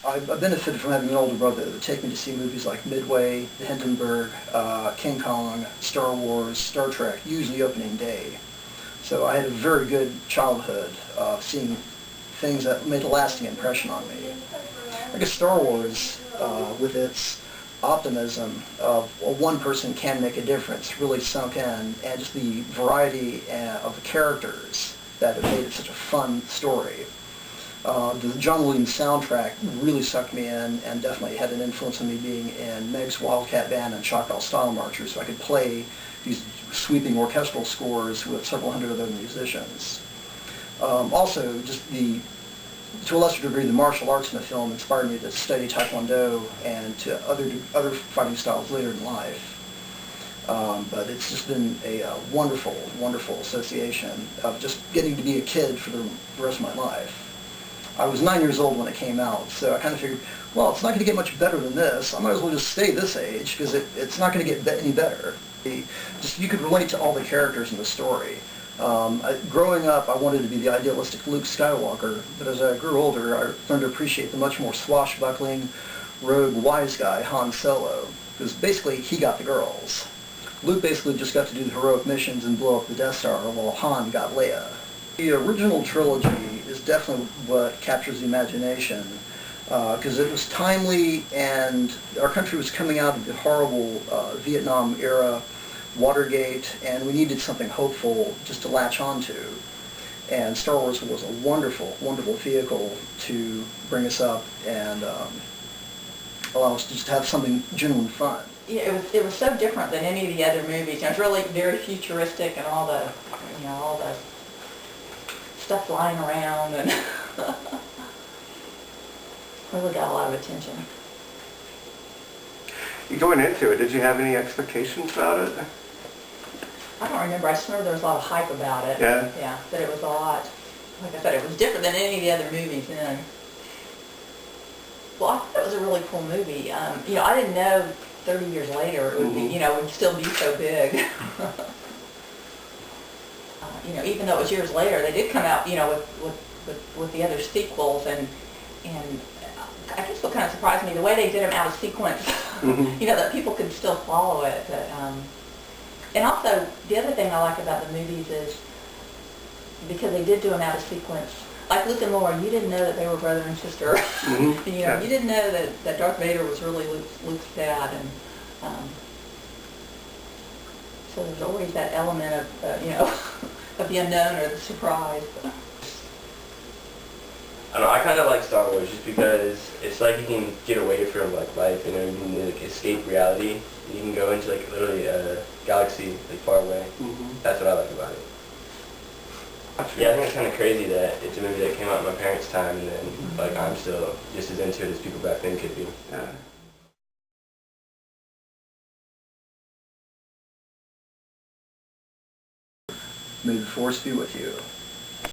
I benefited from having an older brother that would take me to see movies like Midway, The Hindenburg, King Kong, Star Wars, Star Trek, usually opening day. So I had a very good childhood seeing things that made a lasting impression on me. I guess Star Wars, with its optimism of one person can make a difference, really sunk in, and just the variety of the characters that have made it such a fun story. The John Williams soundtrack really sucked me in and definitely had an influence on me being in Meg's Wildcat Band and Choctaw Style Marchers, so I could play these sweeping orchestral scores with several hundred other musicians. Also, just to a lesser degree, the martial arts in the film inspired me to study Taekwondo and to other fighting styles later in life. But it's just been a wonderful, wonderful association of just getting to be a kid for the rest of my life. I was 9 years old when it came out, so I kind of figured, well, it's not going to get much better than this. I might as well just stay this age because it's not going to get any better. You could relate to all the characters in the story. Growing up, I wanted to be the idealistic Luke Skywalker, but as I grew older, I learned to appreciate the much more swashbuckling, rogue, wise guy, Han Solo, because basically he got the girls. Luke basically just got to do the heroic missions and blow up the Death Star, while Han got Leia. The original trilogy is definitely what captures the imagination, because it was timely and our country was coming out of the horrible Vietnam era, Watergate, and we needed something hopeful just to latch onto. And Star Wars was a wonderful, wonderful vehicle to bring us up and allow us to just have something genuine fun. Yeah, it was so different than any of the other movies. It was really very futuristic and all the stuff flying around and really got a lot of attention. You going into it, did you have any expectations about it? I don't remember. I just remember there was a lot of hype about it. Yeah? Yeah, that it was a lot, like I said, it was different than any of the other movies then. Well, I thought it was a really cool movie. I didn't know 30 years later it would be, would still be so big. Even though it was years later, they did come out, with the other sequels, and I guess what kind of surprised me, the way they did them out of sequence, that people could still follow it. But, and also, the other thing I like about the movies is, because they did do them out of sequence, like Luke and Laura, you didn't know that they were brother and sister. You didn't know that Darth Vader was really Luke's dad, and so there's always that element of, of the unknown or the surprise. I don't know, I kind of like Star Wars just because it's like you can get away from life, you can escape reality. You can go into literally a galaxy far away. That's what I like about it. Yeah, I think it's kind of crazy that it's a movie that came out in my parents' time, and then I'm still just as into it as people back then could be. Yeah. May the Force be with you.